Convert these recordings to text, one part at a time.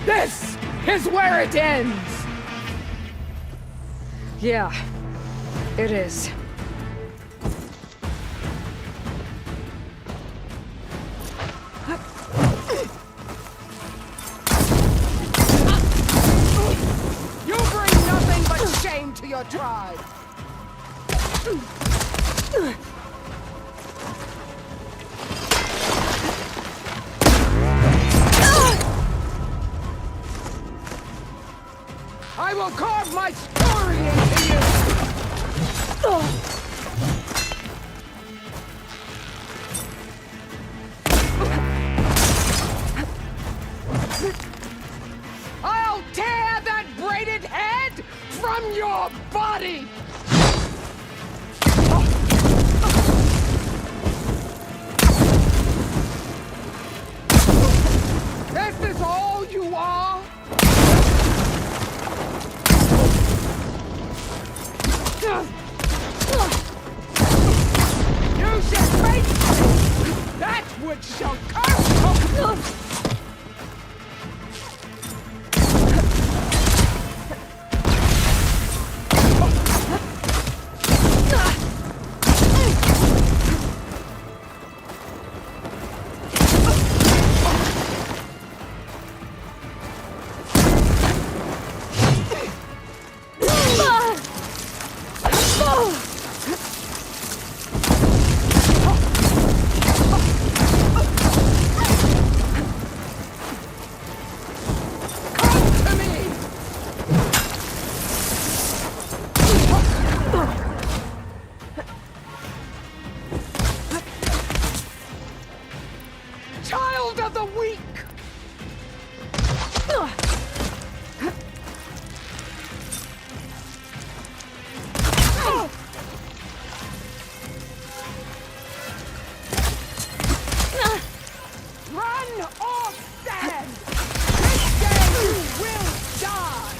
This is where it ends! Yeah, it is. You bring nothing but shame to your tribe! I will carve my story into you! I'll tear that braided head from your body! This is all you are? You should face me! That which shall come! Child of the weak! Run or stand! This day you will die!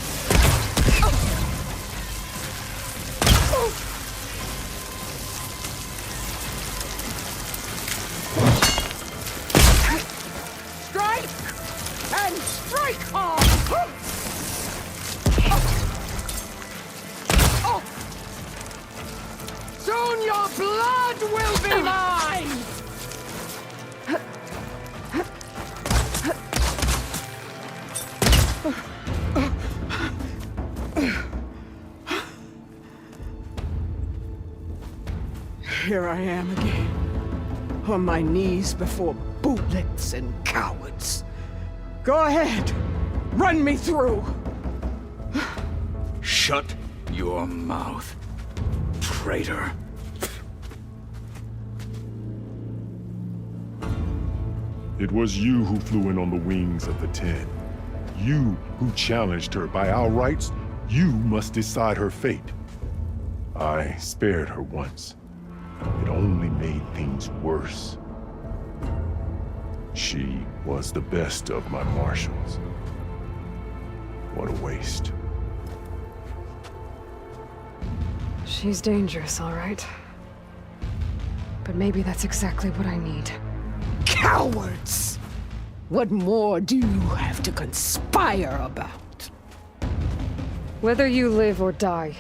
Strike! And strike hard! Soon your blood will be mine! Here I am again, on my knees before bootlets and cowards. Go ahead, run me through. Shut your mouth, traitor. It was you who flew in on the wings of the Ten. You who challenged her. By our rights, you must decide her fate. I spared her once. It only made things worse. She was the best of my marshals. What a waste. She's dangerous, all right. But maybe that's exactly what I need. Cowards! What more do you have to conspire about? Whether you live or die.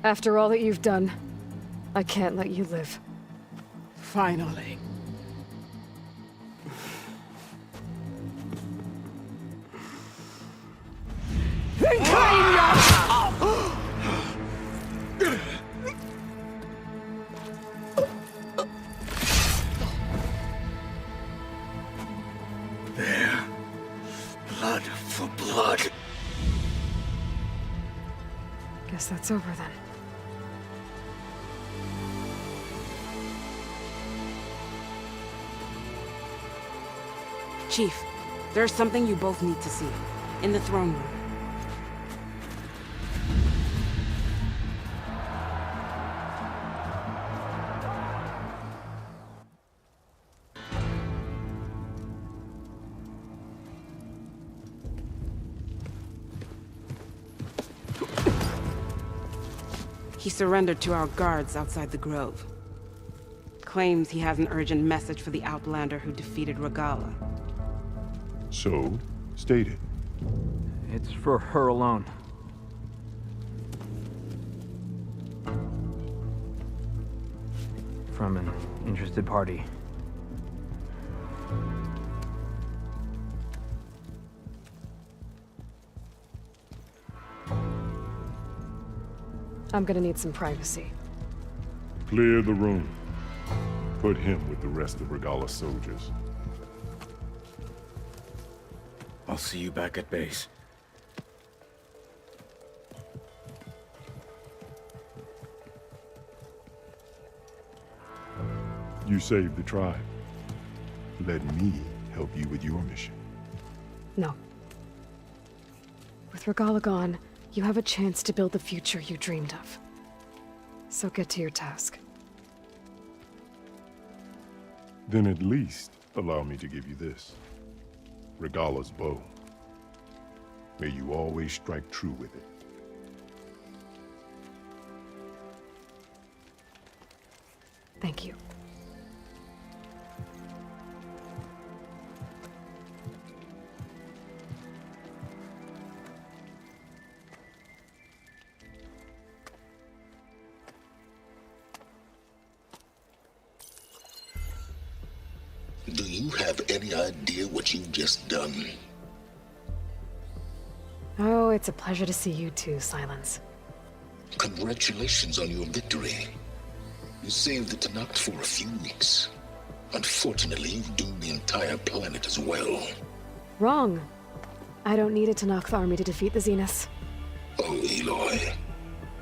After all that you've done, I can't let you live. Finally. Then claim your... There. Blood for blood. Guess that's over then. Chief, there's something you both need to see. In the throne room. He surrendered to our guards outside the grove. Claims he has an urgent message for the Outlander who defeated Regala. So, state it. It's for her alone. From an interested party. I'm gonna need some privacy. Clear the room. Put him with the rest of Regala's soldiers. I'll see you back at base. You saved the tribe. Let me help you with your mission. No. With Regala gone, you have a chance to build the future you dreamed of. So get to your task. Then at least allow me to give you this. Regala's bow. May you always strike true with it. Thank you. Do you have any idea what you've just done? Oh, it's a pleasure to see you too, Silence. Congratulations on your victory. You saved the Tenakth for a few weeks. Unfortunately, you've doomed the entire planet as well. Wrong. I don't need a Tenakth army to defeat the Zeniths. Oh, Aloy.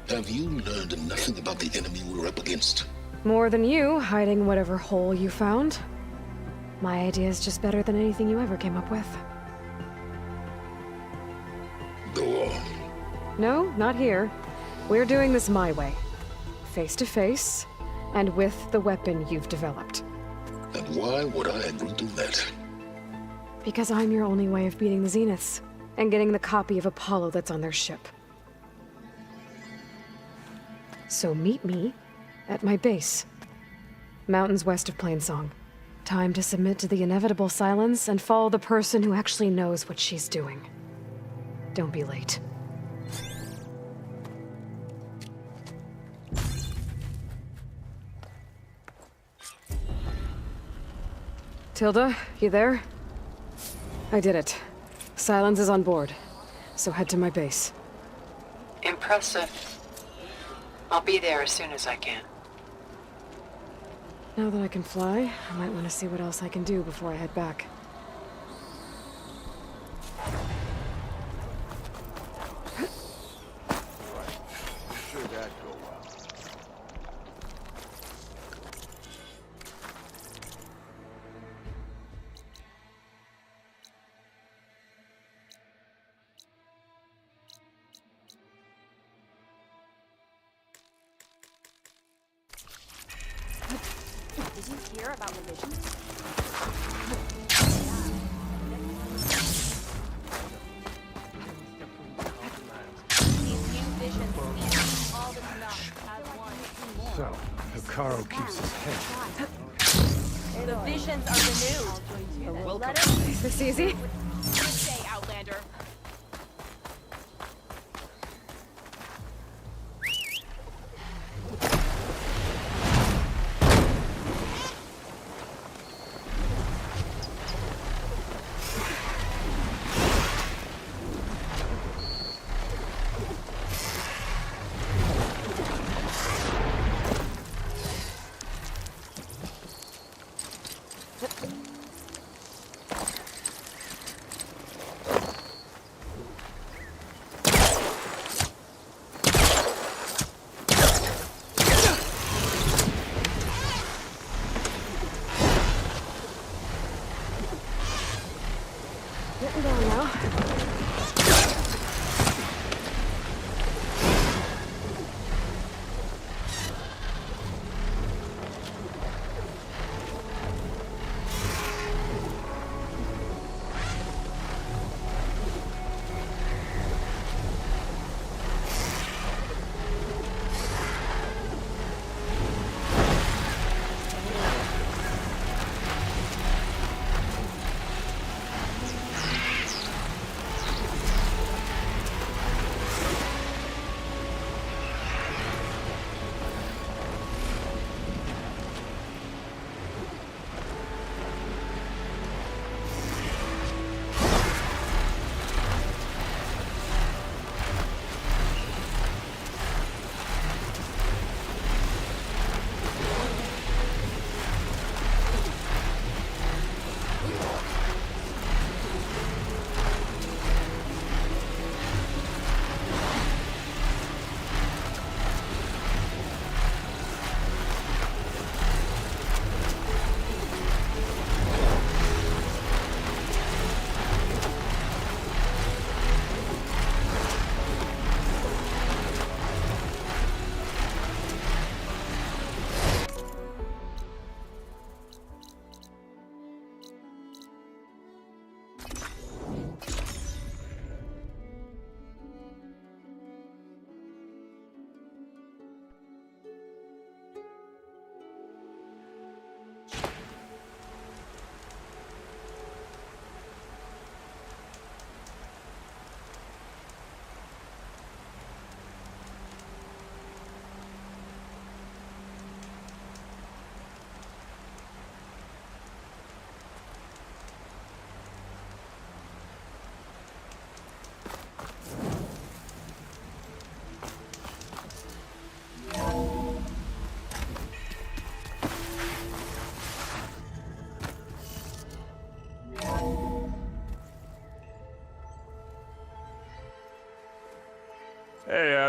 Have you learned nothing about the enemy we're up against? More than you, hiding whatever hole you found. My idea is just better than anything you ever came up with. Go on. No, not here. We're doing this my way. Face to face, and with the weapon you've developed. And why would I agree to that? Because I'm your only way of beating the Zeniths, and getting the copy of Apollo that's on their ship. So meet me at my base. Mountains west of Plainsong. Time to submit to the inevitable silence and follow the person who actually knows what she's doing. Don't be late. Tilda, you there? I did it. Silence is on board, so head to my base. Impressive. I'll be there as soon as I can. Now that I can fly, I might want to see what else I can do before I head back. Did you hear about the visions? These new visions mean all the Tenakth as one. So, Hekarro keeps his head. The visions are renewed. Let us Is this easy? good day, Outlander.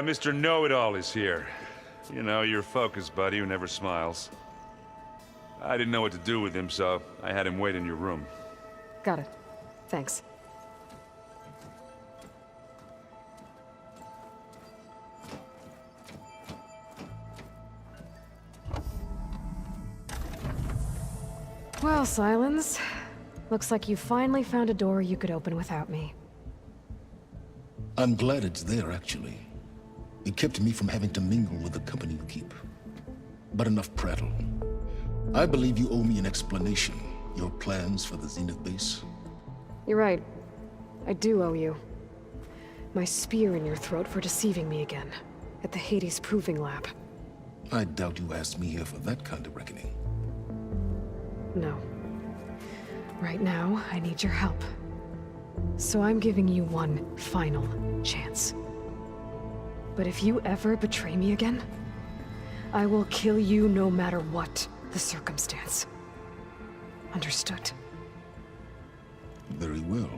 Mr. Know-It-All is here. You know, your focus buddy who never smiles. I didn't know what to do with him, so I had him wait in your room. Got it. Thanks. Well, Silence. Looks like you finally found a door you could open without me. I'm glad it's there, actually. It kept me from having to mingle with the company you keep. But enough prattle. I believe you owe me an explanation. Your plans for the Zenith base? You're right. I do owe you. My spear in your throat for deceiving me again. At the Hades Proving Lab. I doubt you asked me here for that kind of reckoning. No. Right now, I need your help. So I'm giving you one final chance. But if you ever betray me again, I will kill you no matter what the circumstance. Understood? Very well.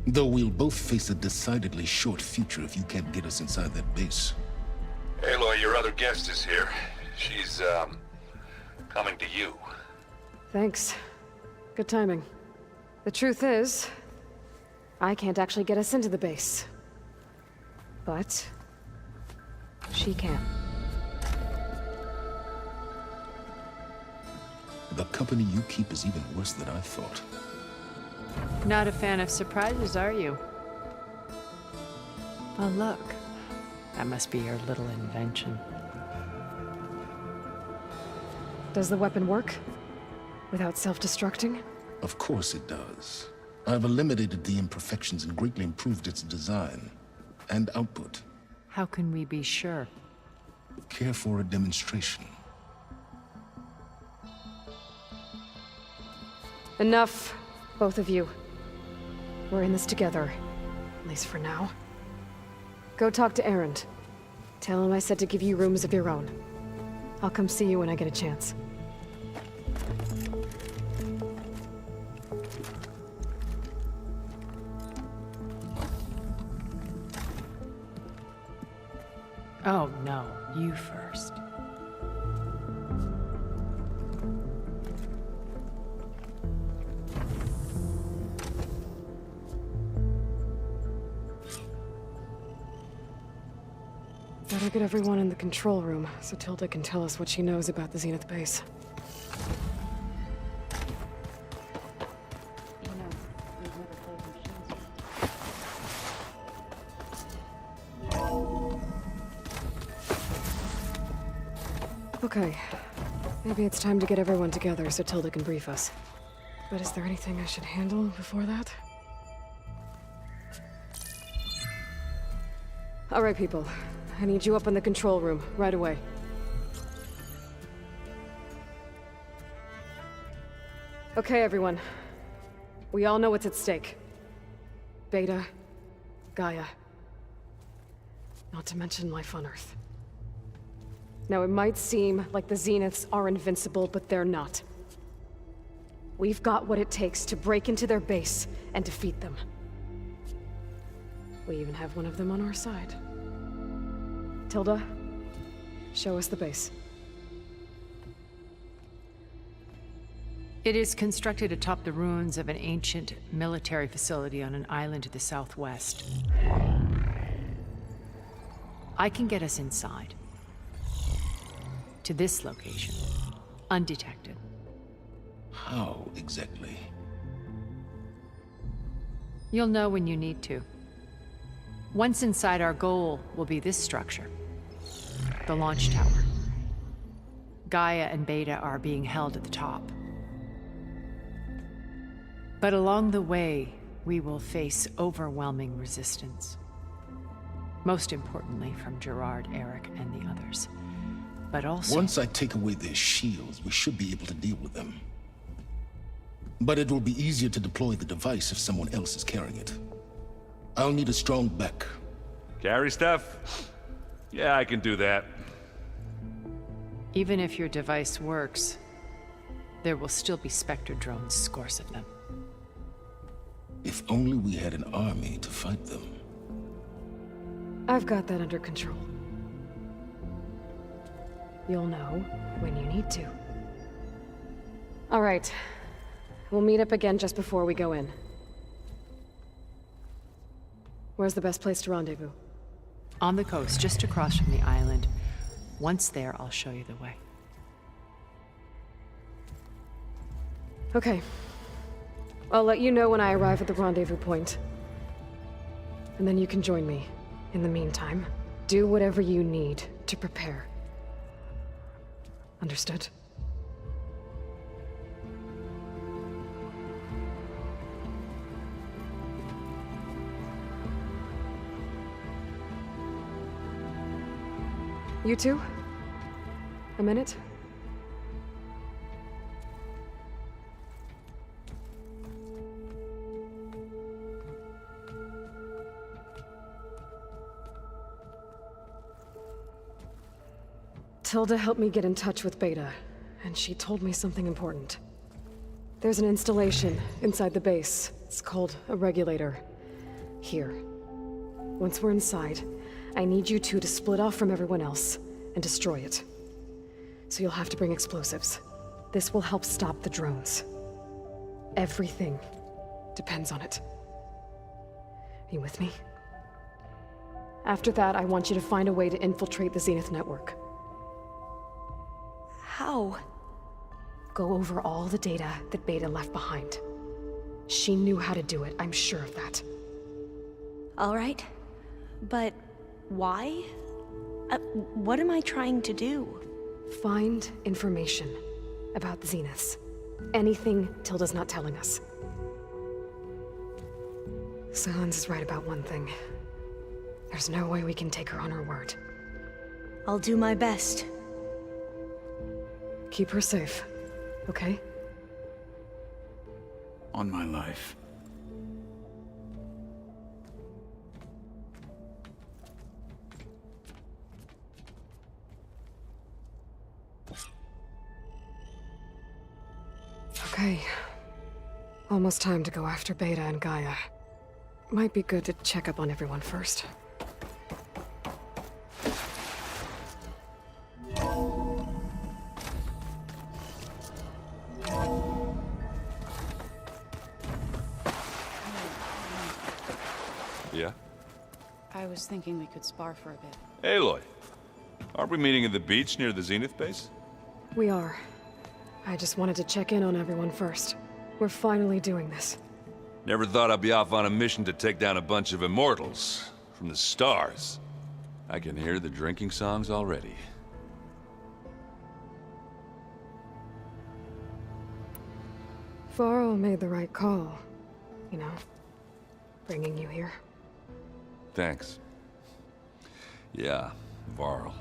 Though we'll both face a decidedly short future if you can't get us inside that base. Aloy, your other guest is here. She's, coming to you. Thanks. Good timing. The truth is, I can't actually get us into the base. But she can. The company you keep is even worse than I thought. Not a fan of surprises, are you? Oh, look. That must be your little invention. Does the weapon work? Without self-destructing? Of course it does. I've eliminated the imperfections and greatly improved its design and output. How can we be sure? Care for a demonstration? Enough, both of you. We're in this together, at least for now. Go talk to Erend. Tell him I said to give you rooms of your own. I'll come see you when I get a chance. Oh, no. You first. Better get everyone in the control room, so Tilda can tell us what she knows about the Zenith base. Okay. Maybe it's time to get everyone together so Tilda can brief us. But is there anything I should handle before that? All right, people. I need you up in the control room, right away. Okay, everyone. We all know what's at stake. Beta, Gaia. Not to mention life on Earth. Now, it might seem like the Zeniths are invincible, but they're not. We've got what it takes to break into their base and defeat them. We even have one of them on our side. Tilda, show us the base. It is constructed atop the ruins of an ancient military facility on an island to the southwest. I can get us inside. To this location. Undetected. How exactly? You'll know when you need to. Once inside, our goal will be this structure. The launch tower. Gaia and Beta are being held at the top. But along the way, we will face overwhelming resistance. Most importantly from Gerard, Eric, and the others. But also... Once I take away their shields, we should be able to deal with them. But it will be easier to deploy the device if someone else is carrying it. I'll need a strong back. Carry stuff? Yeah, I can do that. Even if your device works, there will still be Spectre drones, scores of them. If only we had an army to fight them. I've got that under control. You'll know when you need to. All right. We'll meet up again just before we go in. Where's the best place to rendezvous? On the coast, just across from the island. Once there, I'll show you the way. Okay. I'll let you know when I arrive at the rendezvous point. And then you can join me. In the meantime, do whatever you need to prepare. Understood? You two? A minute? Tilda helped me get in touch with Beta, and she told me something important. There's an installation inside the base. It's called a regulator. Here. Once we're inside, I need you two to split off from everyone else and destroy it. So you'll have to bring explosives. This will help stop the drones. Everything depends on it. Are you with me? After that, I want you to find a way to infiltrate the Zenith network. How? Go over all the data that Beta left behind. She knew how to do it, I'm sure of that. All right. But why? What am I trying to do? Find information about the Zeniths. Anything Tilda's not telling us. Sylens is right about one thing. There's no way we can take her on her word. I'll do my best. Keep her safe, okay? On my life. Okay. Almost time to go after Beta and Gaia. Might be good to check up on everyone first. Yeah? I was thinking we could spar for a bit. Aloy, aren't we meeting at the beach near the Zenith base? We are. I just wanted to check in on everyone first. We're finally doing this. Never thought I'd be off on a mission to take down a bunch of immortals from the stars. I can hear the drinking songs already. Varl made the right call. You know, bringing you here. Thanks. Yeah, Varl.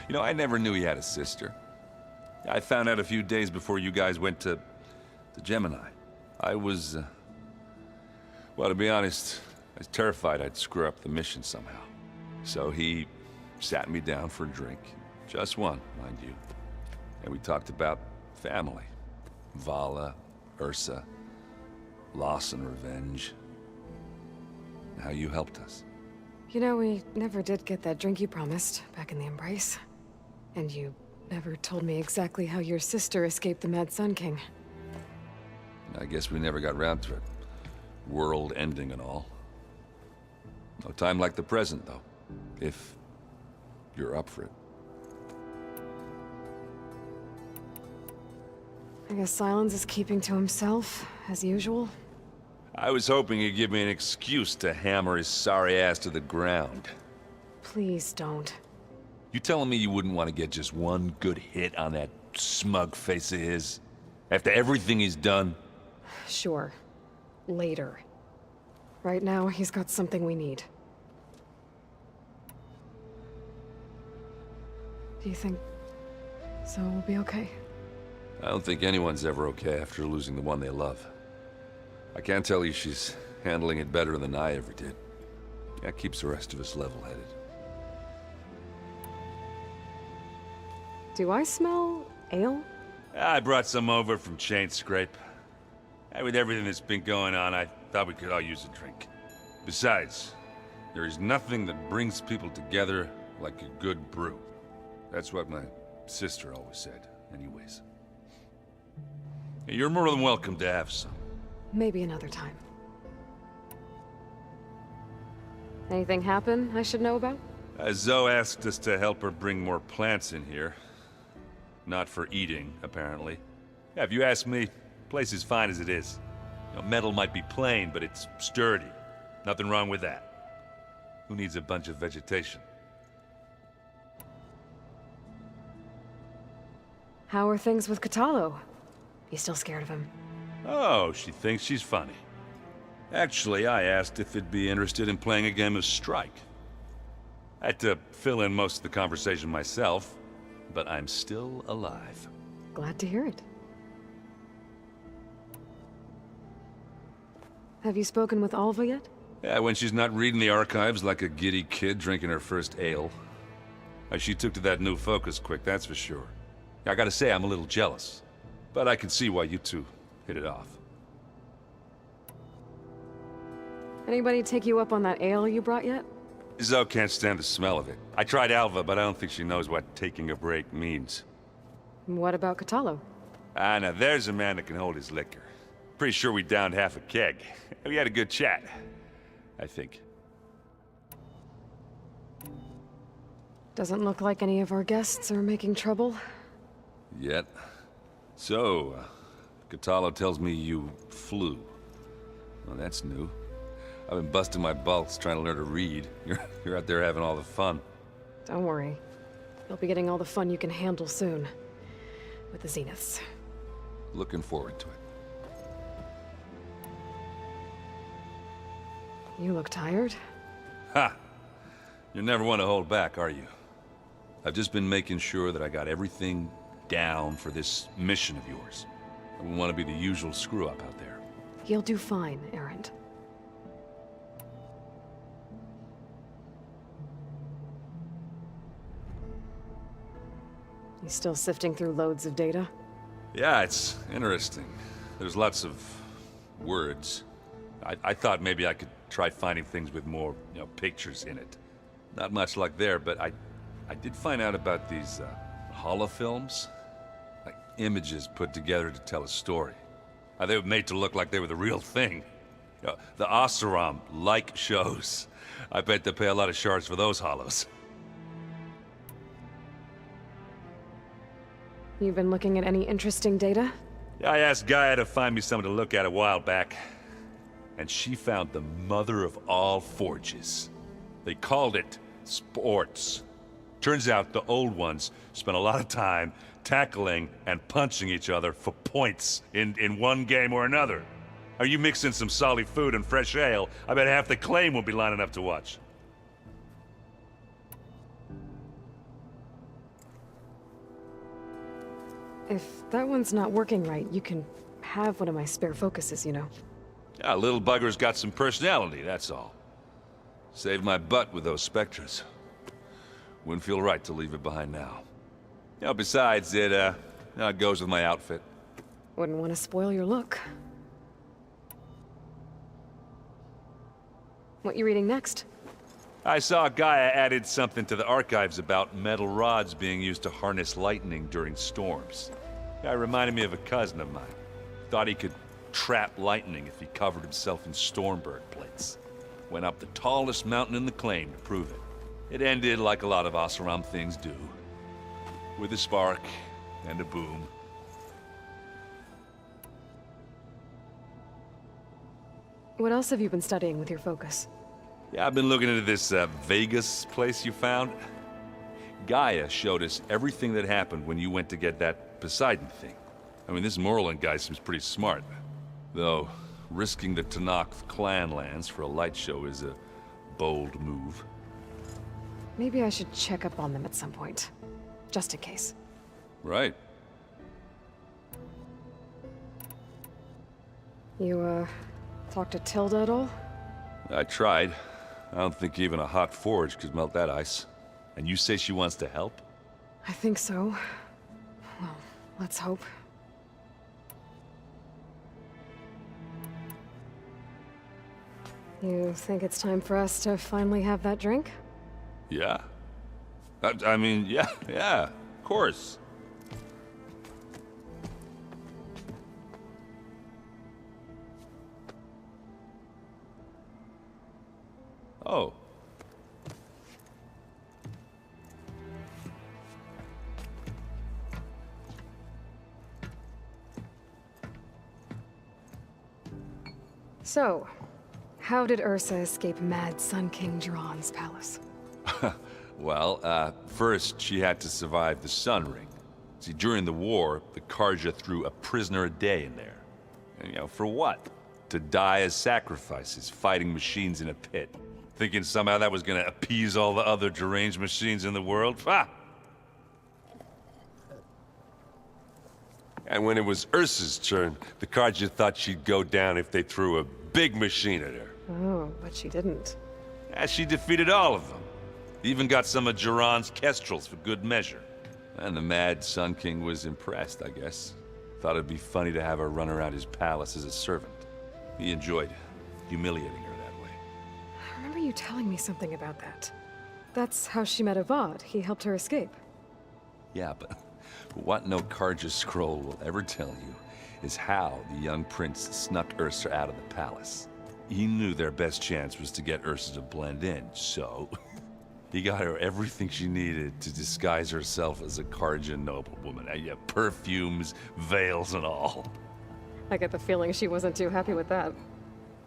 You know, I never knew he had a sister. I found out a few days before you guys went to Gemini. I was, well, to be honest, I was terrified I'd screw up the mission somehow. So he sat me down for a drink. Just one, mind you. And we talked about family. Vala, Ursa, loss and revenge. And how you helped us. You know, we never did get that drink you promised back in the Embrace. And you never told me exactly how your sister escaped the Mad Sun King. I guess we never got around to it. World ending and all. No time like the present, though. If you're up for it. I guess Sylens is keeping to himself, as usual. I was hoping he'd give me an excuse to hammer his sorry ass to the ground. Please don't. You telling me you wouldn't want to get just one good hit on that smug face of his? After everything he's done? Sure. Later. Right now, he's got something we need. Do you think Zoe will be okay? I don't think anyone's ever okay after losing the one they love. I can't tell you she's handling it better than I ever did. That keeps the rest of us level-headed. Do I smell ale? I brought some over from Chain Scrape. With everything that's been going on, I thought we could all use a drink. Besides, There is nothing that brings people together like a good brew. That's what my sister always said, anyways. You're more than welcome to have some. Maybe another time. Anything happen I should know about? Zoe asked us to help her bring more plants in here. Not for eating, apparently. Yeah, if you ask me, the place is fine as it is. You know, metal might be plain, but it's sturdy. Nothing wrong with that. Who needs a bunch of vegetation? How are things with Kotallo? You still scared of him? Oh, she thinks she's funny. Actually, I asked if it'd be interested in playing a game of Strike. I had to fill in most of the conversation myself, but I'm still alive. Glad to hear it. Have you spoken with Alva yet? Yeah, when she's not reading the archives like a giddy kid drinking her first ale. She took to that new focus quick, that's for sure. I gotta say, I'm a little jealous. But I can see why you two hit it off. Anybody take you up on that ale you brought yet? Zoe can't stand the smell of it. I tried Alva, but I don't think she knows what taking a break means. What about Kotallo? Ah, now there's a man that can hold his liquor. Pretty sure we downed half a keg. We had a good chat, I think. Doesn't look like any of our guests are making trouble. Yet. So, Kotallo tells me you flew. Well, that's new. I've been busting my balls trying to learn to read. You're out there having all the fun. Don't worry. You'll be getting all the fun you can handle soon. With the Zeniths. Looking forward to it. You look tired. Ha! You're never one to hold back, are you? I've just been making sure that I got everything down for this mission of yours. I wouldn't want to be the usual screw-up out there. You'll do fine, Erend. You still sifting through loads of data? Yeah, it's interesting. There's lots of words. I thought maybe I could try finding things with more, pictures in it. Not much luck there, but I did find out about these holofilms. Like images put together to tell a story. They were made to look like they were the real thing. The Oseram-like shows. I bet they pay a lot of shards for those hollows. You've been looking at any interesting data? Yeah, I asked Gaia to find me something to look at a while back. And she found the mother of all forges. They called it sports. Turns out the old ones spent a lot of time tackling and punching each other for points in one game or another. Are you mixing some solid food and fresh ale? I bet half the claim will be lining up to watch. If that one's not working right, you can have one of my spare focuses, you know. Yeah, little bugger's got some personality, that's all. Saved my butt with those Spectres. Wouldn't feel right to leave it behind now. Besides, it goes with my outfit. Wouldn't want to spoil your look. What you reading next? I saw Gaia added something to the archives about metal rods being used to harness lightning during storms. Guy reminded me of a cousin of mine. Thought he could trap lightning if he covered himself in Stormbird plates. Went up the tallest mountain in the claim to prove it. It ended like a lot of Oseram things do. With a spark and a boom. What else have you been studying with your focus? Yeah, I've been looking into this Vegas place you found. Gaia showed us everything that happened when you went to get that Poseidon thing. I mean, this Morlund guy seems pretty smart. Though, risking the Tenakth clan lands for a light show is a bold move. Maybe I should check up on them at some point. Just in case. Right. You, talked to Tilda at all? I tried. I don't think even a hot forge could melt that ice. And you say she wants to help? I think so. Well, let's hope. You think it's time for us to finally have that drink? Yeah? I mean, yeah, of course. Oh. So, how did Ursa escape Mad Sun King Jiran's palace? Well, first she had to survive the Sun Ring. See, during the war, the Carja threw a prisoner a day in there. And, for what? To die as sacrifices, fighting machines in a pit. Thinking somehow that was gonna appease all the other deranged machines in the world? Ha! And when it was Ursa's turn, the Carja thought she'd go down if they threw a big machine at her. Oh, but she didn't. And she defeated all of them. Even got some of Jiran's kestrels for good measure. And the Mad Sun King was impressed, I guess. Thought it'd be funny to have her run around his palace as a servant. He enjoyed humiliating her that way. I remember you telling me something about that. That's how she met Avad. He helped her escape. Yeah, but what no Carja scroll will ever tell you is how the young prince snuck Ursa out of the palace. He knew their best chance was to get Ursa to blend in, so he got her everything she needed to disguise herself as a Carja noblewoman. Yeah, perfumes, veils, and all. I get the feeling she wasn't too happy with that.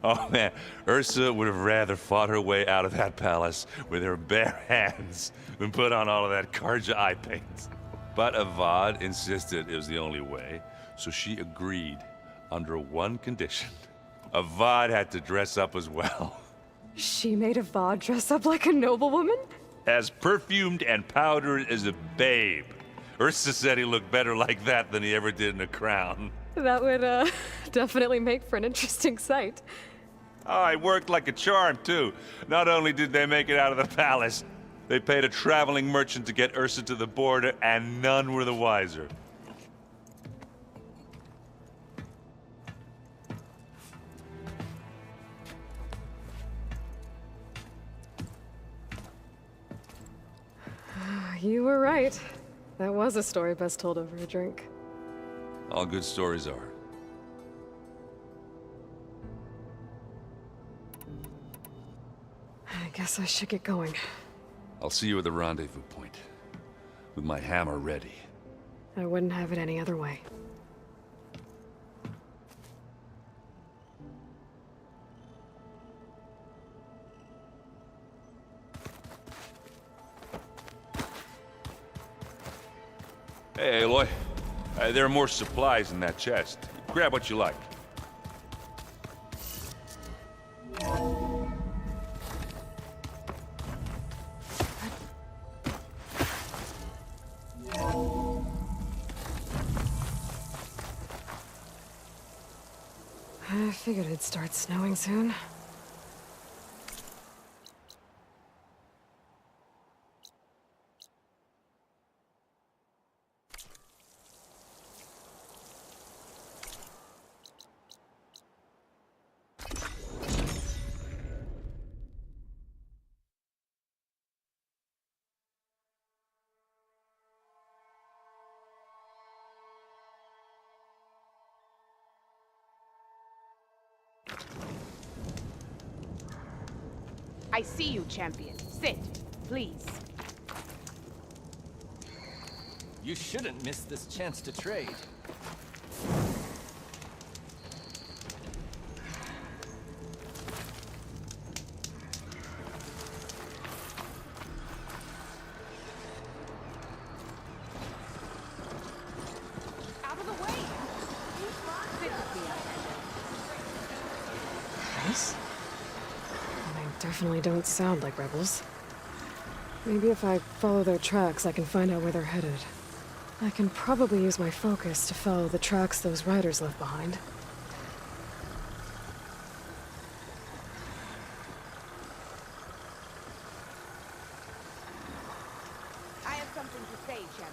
Oh man, Ursa would have rather fought her way out of that palace with her bare hands than put on all of that Carja eye paint. But Avad insisted it was the only way, so she agreed under one condition. Avad had to dress up as well. She made Avad dress up like a noblewoman? As perfumed and powdered as a babe. Ursa said he looked better like that than he ever did in a crown. That would, definitely make for an interesting sight. Oh, it worked like a charm, too. Not only did they make it out of the palace, they paid a traveling merchant to get Ursa to the border, and none were the wiser. You were right. That was a story best told over a drink. All good stories are. I guess I should get going. I'll see you at the rendezvous point, with my hammer ready. I wouldn't have it any other way. Hey, Aloy. There are more supplies in that chest. Grab what you like. I figured it'd start snowing soon. I see you, champion. Sit, please. You shouldn't miss this chance to trade. Out of the way! Sit with me, Nice. They definitely don't sound like rebels. Maybe if I follow their tracks, I can find out where they're headed. I can probably use my focus to follow the tracks those riders left behind. I have something to say, champion.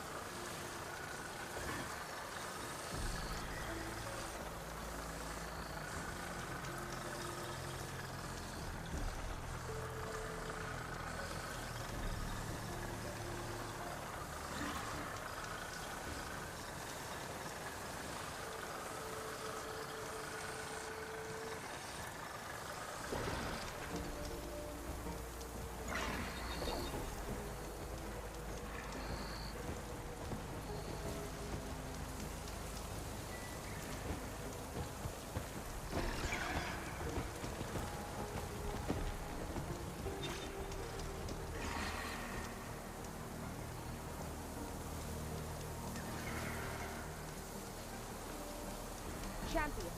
Champion,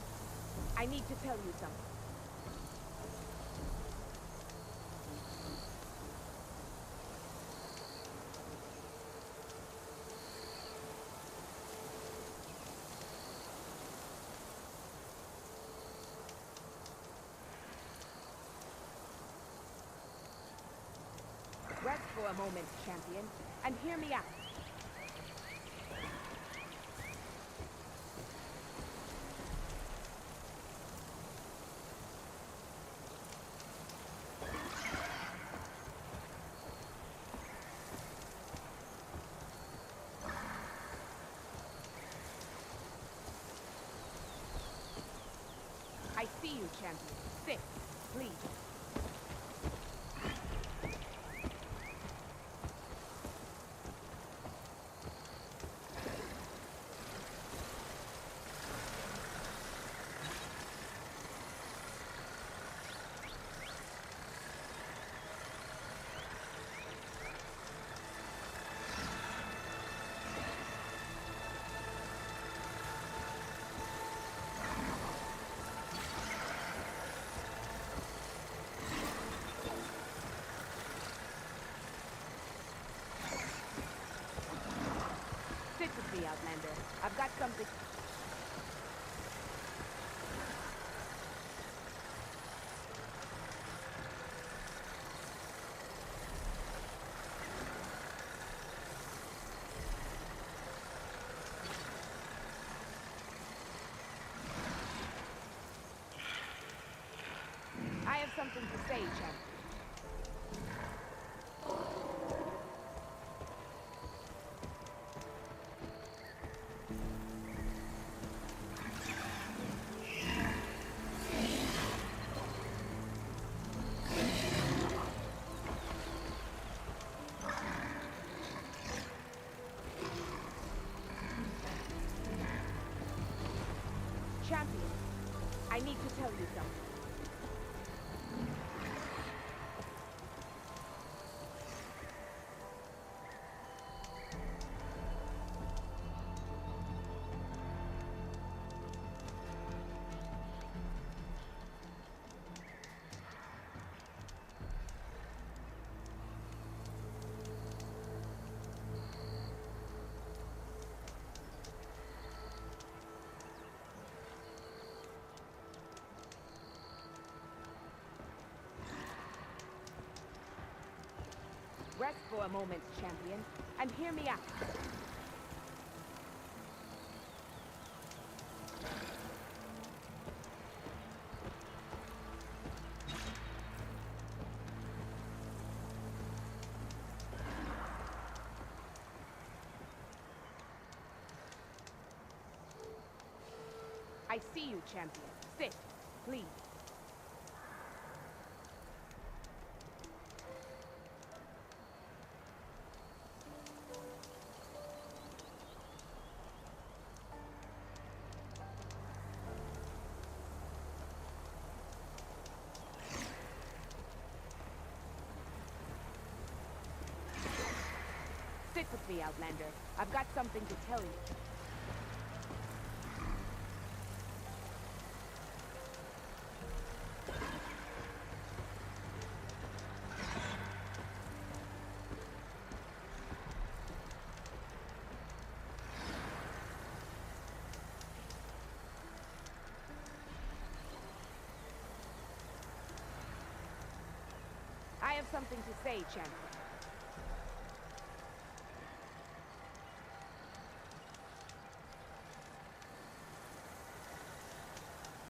I need to tell you something. Rest for a moment, champion, and hear me out. I see you, champion. Sit, please. Sit with me, Outlander. I've got something. I have something to say, champion. Champion, I need to tell you something. Rest for a moment, champion, and hear me out. I see you, champion. Sit, please. Sit with me, Outlander. I've got something to tell you. I have something to say, champion.